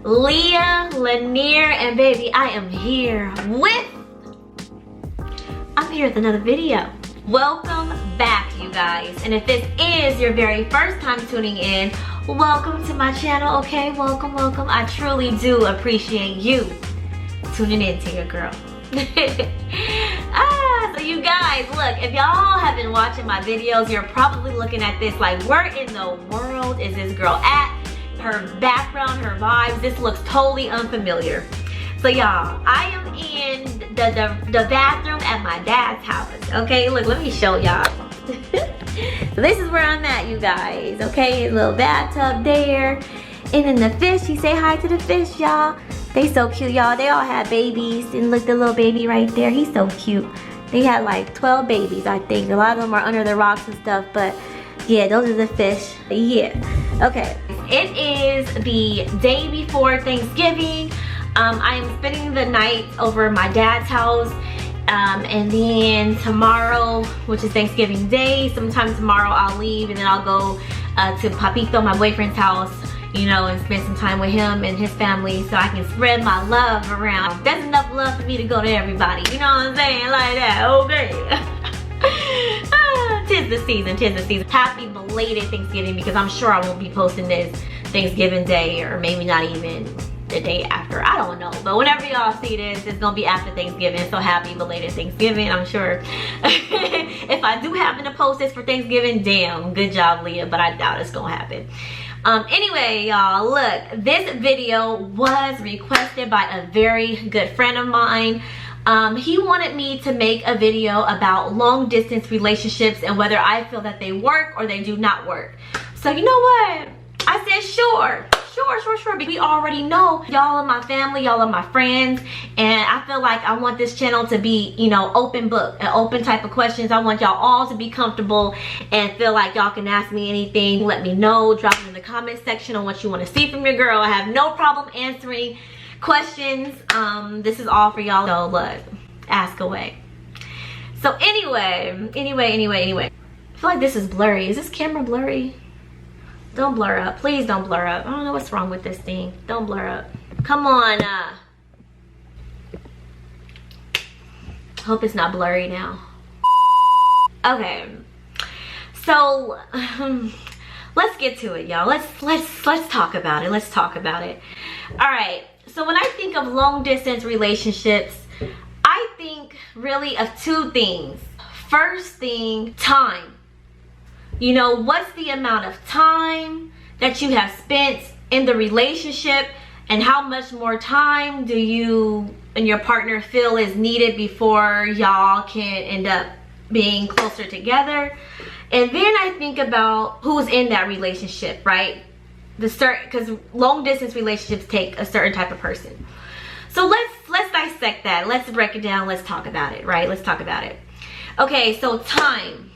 Leah, Lanier, and baby, I am here with another video. Welcome back, you guys. And if this is your very first time tuning in, welcome to my channel, okay? Welcome, welcome. I truly do appreciate you tuning in to your girl. So you guys, look, if y'all have been watching my videos, you're probably looking at this like, where in the world is this girl at? Her background, her vibes, this looks totally unfamiliar. So y'all, I am in the bathroom at my dad's house, okay? Look, let me show y'all. So this is where I'm at, you guys, okay? A little bathtub there. And then the fish, you say hi to the fish, y'all. They so cute, y'all. They all had babies. And look, the little baby right there, he's so cute. They had like 12 babies, I think. A lot of them are under the rocks and stuff, but yeah, those are the fish. Yeah, okay. It is the day before Thanksgiving. I am spending the night over my dad's house. And then tomorrow, which is Thanksgiving Day, sometime tomorrow I'll leave and then I'll go to Papito, my boyfriend's house, you know, and spend some time with him and his family so I can spread my love around. That's enough love for me to go to everybody, you know what I'm saying? Like that, okay. Tis the season, tis the season. Happy belated Thanksgiving, because I'm sure I won't be posting this Thanksgiving Day, or maybe not even the day after, I don't know. But whenever y'all see this, it's gonna be after Thanksgiving, so happy belated Thanksgiving, I'm sure. If I do happen to post this for Thanksgiving, damn, good job, Leah, but I doubt it's gonna happen. Anyway, y'all, look, this video was requested by a very good friend of mine. He wanted me to make a video about long distance relationships and whether I feel that they work or they do not work. So you know what? I said sure. Because we already know y'all are my family, y'all are my friends, and I feel like I want this channel to be, you know, open book, an open type of questions. I want y'all all to be comfortable and feel like y'all can ask me anything. Let me know, drop it in the comment section on what you want to see from your girl. I have no problem answering questions. This is all for y'all, so look, ask away. So anyway, I feel like this is blurry. Is this camera blurry? Don't blur up, please don't blur up. I don't know what's wrong with this thing. Don't blur up. Come on, hope it's not blurry now. Okay, so let's get to it, y'all. Let's talk about it. Let's talk about it. All right. So when I think of long distance relationships, I think really of two things. First thing, time. You know, what's the amount of time that you have spent in the relationship, and how much more time do you and your partner feel is needed before y'all can end up being closer together? And then I think about who's in that relationship, right? Because long distance relationships take a certain type of person. So let's dissect that. Let's break it down. Let's talk about it, right? Let's talk about it. Okay, so time.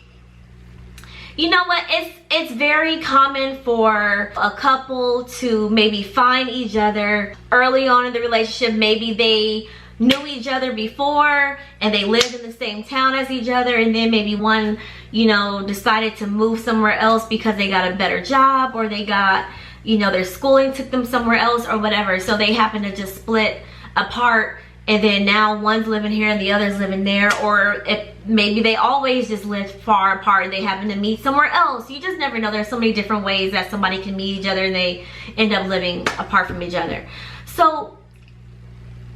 You know what, it's very common for a couple to maybe find each other early on in the relationship. Maybe they knew each other before and they lived in the same town as each other, and then maybe one, you know, decided to move somewhere else because they got a better job, or they got, you know, their schooling took them somewhere else or whatever, so they happen to just split apart. And then now one's living here and the other's living there, or if maybe they always just lived far apart and they happen to meet somewhere else. You just never know. There's so many different ways that somebody can meet each other and they end up living apart from each other. So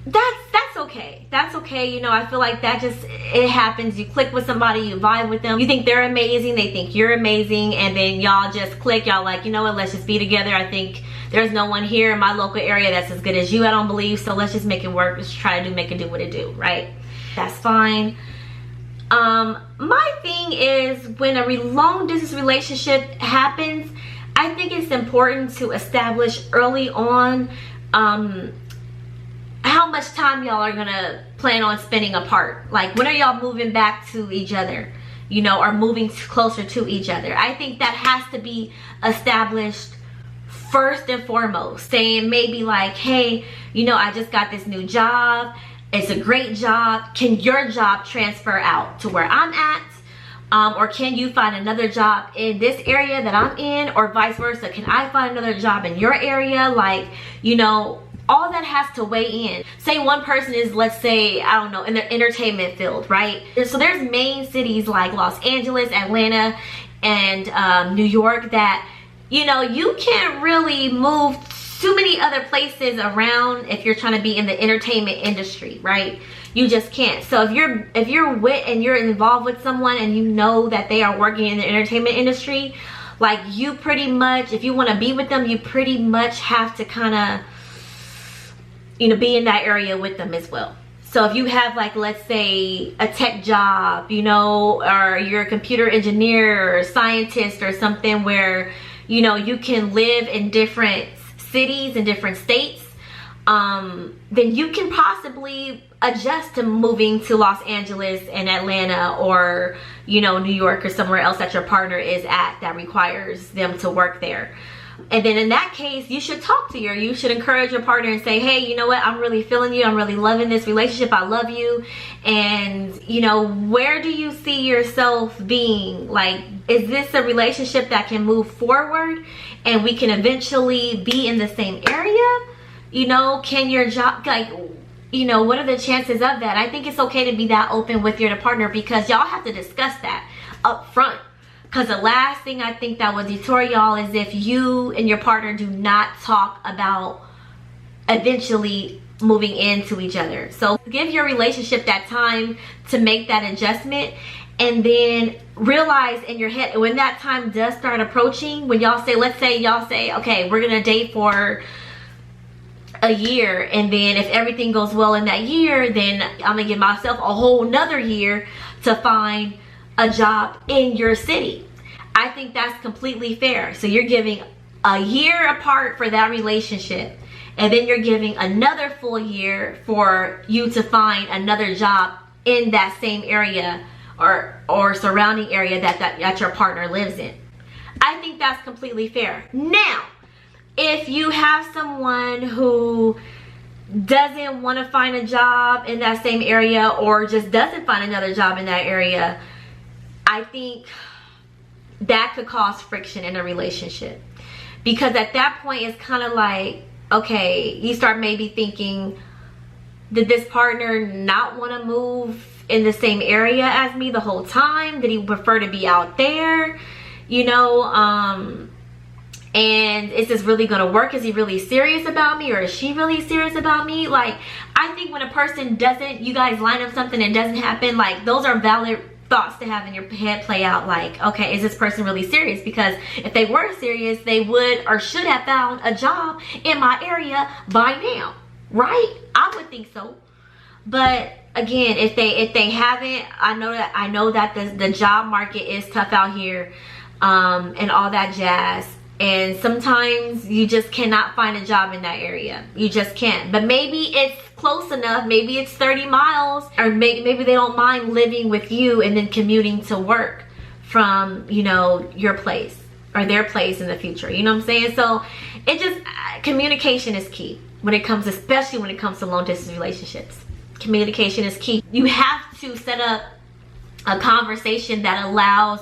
that's okay. That's okay. You know, I feel like that just, it happens. You click with somebody, you vibe with them, you think they're amazing, they think you're amazing, and then y'all just click. Y'all like, you know what, let's just be together. I think there's no one here in my local area that's as good as you, I don't believe, so let's just make it work. Let's try to make it do what it do, right? That's fine. My thing is, when a long distance relationship happens, I think it's important to establish early on how much time y'all are gonna plan on spending apart. Like, when are y'all moving back to each other, you know, or moving closer to each other? I think that has to be established first and foremost. Saying maybe like, hey, you know, I just got this new job, it's a great job, can your job transfer out to where I'm at? Or can you find another job in this area that I'm in, or vice versa? Can I find another job in your area? Like, you know, all that has to weigh in. Say one person is, let's say, I don't know, in the entertainment field, right? So there's main cities like Los Angeles, Atlanta, and New York that, you know, you can't really move too many other places around if you're trying to be in the entertainment industry, right? You just can't. So if you're with and you're involved with someone and you know that they are working in the entertainment industry, like, you pretty much, if you want to be with them, you pretty much have to kind of, you know, be in that area with them as well. So if you have, like, let's say a tech job, you know, or you're a computer engineer or scientist or something where, you know, you can live in different cities and different states, then you can possibly adjust to moving to Los Angeles and Atlanta, or, you know, New York, or somewhere else that your partner is at that requires them to work there. And then in that case, you should talk to you should encourage your partner and say, hey, you know what, I'm really feeling you, I'm really loving this relationship, I love you, and, you know, where do you see yourself being? Like, is this a relationship that can move forward and we can eventually be in the same area? You know, can your job, like, you know, what are the chances of that? I think it's okay to be that open with your partner, because y'all have to discuss that up front. Because the last thing I think that would deter y'all is if you and your partner do not talk about eventually moving into each other. So give your relationship that time to make that adjustment, and then realize in your head when that time does start approaching, when y'all say, let's say y'all say, okay, we're gonna date for a year, and then if everything goes well in that year, then I'm gonna give myself a whole nother year to find a job in your city. I think that's completely fair. So you're giving a year apart for that relationship, and then you're giving another full year for you to find another job in that same area or surrounding area that your partner lives in. I think that's completely fair. Now, if you have someone who doesn't want to find a job in that same area, or just doesn't find another job in that area, I think that could cause friction in a relationship. Because at that point, it's kind of like, okay, you start maybe thinking, did this partner not want to move in the same area as me the whole time? Did he prefer to be out there? You know, and is this really gonna work? Is he really serious about me, or is she really serious about me? Like, I think when a person doesn't, you guys line up something and it doesn't happen, like, those are valid thoughts to have in your head play out. Like, okay, is this person really serious? Because if they were serious, they would or should have found a job in my area by now, right? I would think so. But again, if they haven't, I know that the job market is tough out here, and all that jazz. And sometimes you just cannot find a job in that area. You just can't. But maybe it's close enough. Maybe it's 30 miles. Or maybe they don't mind living with you and then commuting to work from, you know, your place or their place in the future. You know what I'm saying? So it just, communication is key when it comes, especially when it comes to long distance relationships. Communication is key. You have to set up a conversation that allows,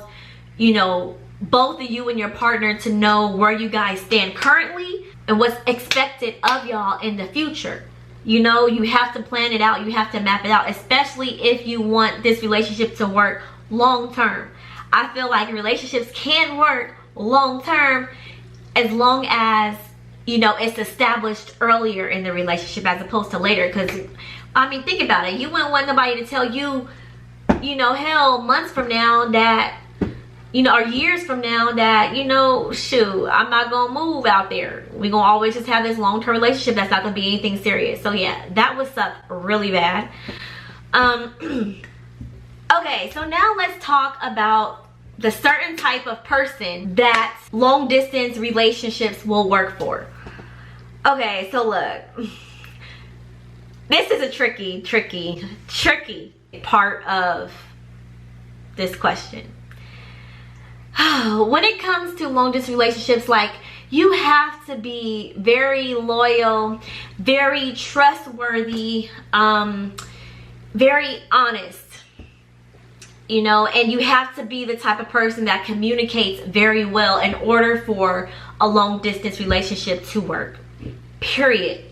you know, both of you and your partner to know where you guys stand currently and what's expected of y'all in the future. You know, you have to plan it out. You have to map it out, especially if you want this relationship to work long term. I feel like relationships can work long term as long as, you know, it's established earlier in the relationship as opposed to later. Because, I mean, think about it. You wouldn't want nobody to tell you, you know, hell, months from now that, you know, or years from now that, you know, shoot, I'm not gonna move out there. We're gonna always just have this long-term relationship that's not gonna be anything serious. So yeah, that would suck really bad. Okay, so now let's talk about the certain type of person that long distance relationships will work for. Okay, so look, this is a tricky part of this question. When it comes to long distance relationships, like, you have to be very loyal, very trustworthy, very honest. you know, and you have to be the type of person that communicates very well in order for a long distance relationship to work, period.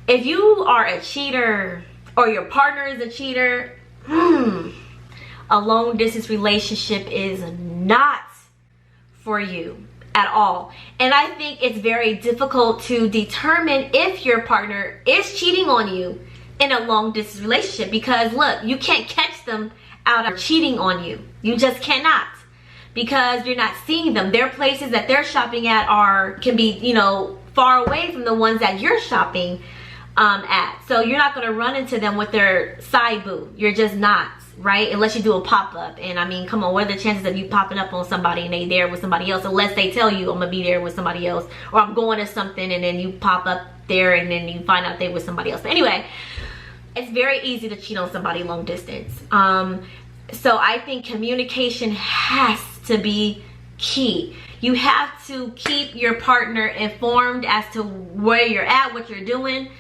If you are a cheater or your partner is a cheater, a long distance relationship is not for you at all. And I think it's very difficult to determine if your partner is cheating on you in a long distance relationship, because look, you can't catch them out of cheating on you. You just cannot, because you're not seeing them. Their places that they're shopping at can be, you know, far away from the ones that you're shopping at. So you're not going to run into them with their side boo. You're just not, right? Unless you do a pop-up. And I mean, come on, what are the chances of you popping up on somebody and they there with somebody else, unless they tell you I'm gonna be there with somebody else, or I'm going to something, and then you pop up there and then you find out they with somebody else. But anyway, it's very easy to cheat on somebody long distance. So I think communication has to be key. You have to keep your partner informed as to where you're at, what you're doing.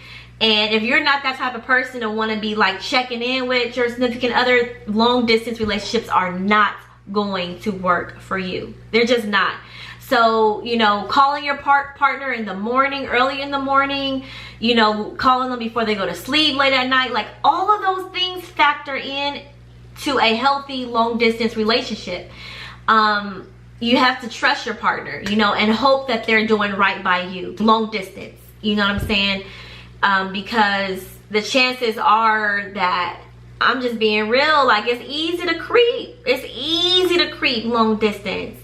And if you're not that type of person and want to be like checking in with your significant other, long distance relationships are not going to work for you. They're just not. So, you know, calling your partner in the morning, early in the morning, you know, calling them before they go to sleep late at night, like all of those things factor in to a healthy long distance relationship. You have to trust your partner, you know, and hope that they're doing right by you. Long distance, you know what I'm saying? Because the chances are that, I'm just being real, like it's easy to creep. It's easy to creep long distance.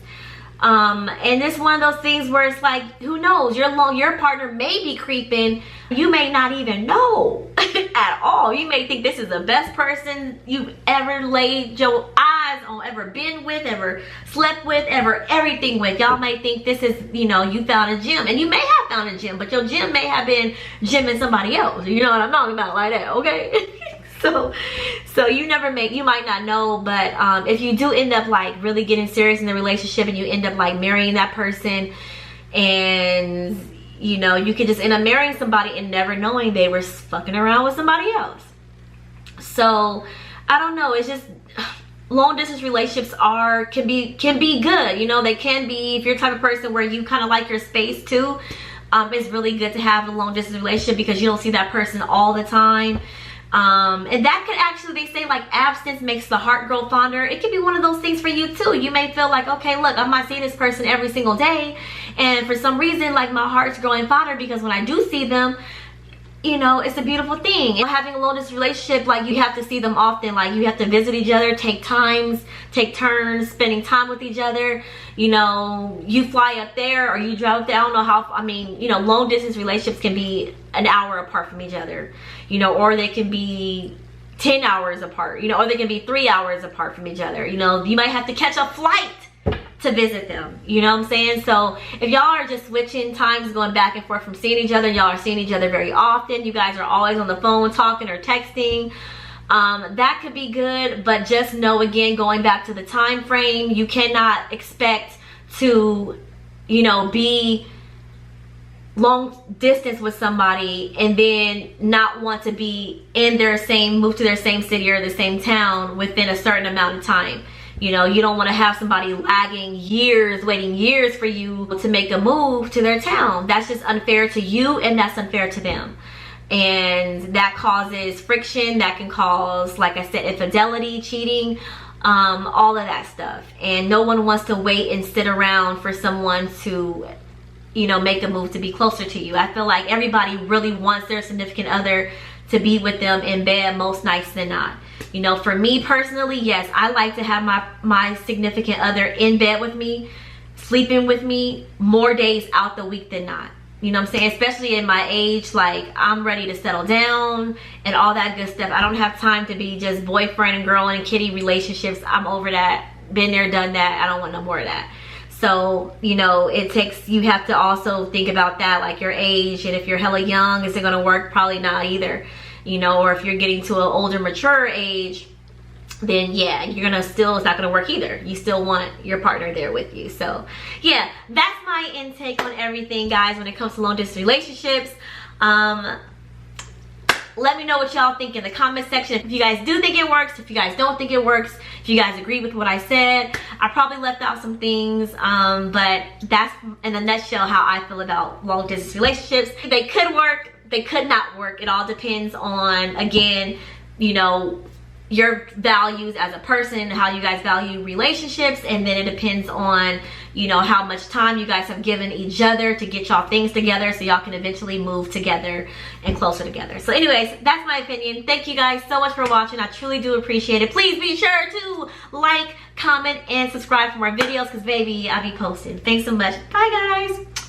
And it's one of those things where it's like, who knows, your partner may be creeping. You may not even know at all. You may think this is the best person you've ever laid your eyes on, ever been with, ever slept with, ever everything with. Y'all may think this is, you know, you found a gem, and you may have found a gem, but your gem may have been gemming somebody else. You know what I'm talking about, like that, okay? So you might not know, but if you do end up like really getting serious in the relationship and you end up like marrying that person, and you know, you could just end up marrying somebody and never knowing they were fucking around with somebody else. So I don't know, it's just long distance relationships can be good. You know, they can be, if you're the type of person where you kind of like your space too. It's really good to have a long distance relationship because you don't see that person all the time. And that could actually, they say like absence makes the heart grow fonder. It could be one of those things for you too. You may feel like, okay, look, I'm not seeing this person every single day, and for some reason like my heart's growing fonder because when I do see them, you know, it's a beautiful thing. And having a long distance relationship, like you have to see them often, like you have to visit each other, take turns spending time with each other. You know, you fly up there or you drive up there. I don't know how, I mean, you know, long distance relationships can be an hour apart from each other, you know, or they can be 10 hours apart, you know, or they can be 3 hours apart from each other. You know, you might have to catch a flight to visit them, you know what I'm saying? So if y'all are just switching times, going back and forth from seeing each other, y'all are seeing each other very often, you guys are always on the phone talking or texting, that could be good. But just know, again, going back to the time frame, you cannot expect to, you know, be long distance with somebody and then not want to be in move to their same city or the same town within a certain amount of time. You know, you don't want to have somebody waiting years for you to make a move to their town. That's just unfair to you, and that's unfair to them. And that causes friction. That can cause, like I said, infidelity, cheating, all of that stuff. And no one wants to wait and sit around for someone to, you know, make a move to be closer to you. I feel like everybody really wants their significant other to be with them in bed most nights than not. You know, for me personally, yes, I like to have my significant other in bed with me, sleeping with me more days out the week than not. You know what I'm saying? Especially in my age, like I'm ready to settle down and all that good stuff. I don't have time to be just boyfriend and girl and kitty relationships. I'm over that, been there, done that. I don't want no more of that. So, you know, you have to also think about that, like your age, and if you're hella young, is it gonna work? Probably not either. You know, or if you're getting to an older, mature age, then yeah, it's not gonna work either. You still want your partner there with you. So yeah, that's my intake on everything, guys, when it comes to long distance relationships. Let me know what y'all think in the comment section. If you guys do think it works, if you guys don't think it works, if you guys agree with what I said. I probably left out some things, but that's in a nutshell how I feel about long distance relationships. They could work, they could not work. It all depends on, again, you know, your values as a person, how you guys value relationships, and then it depends on, you know, how much time you guys have given each other to get y'all things together so y'all can eventually move together and closer together. So anyways, that's my opinion. Thank you guys so much for watching. I truly do appreciate it. Please be sure to like, comment, and subscribe for more videos because baby, I'll be posting. Thanks so much. Bye guys.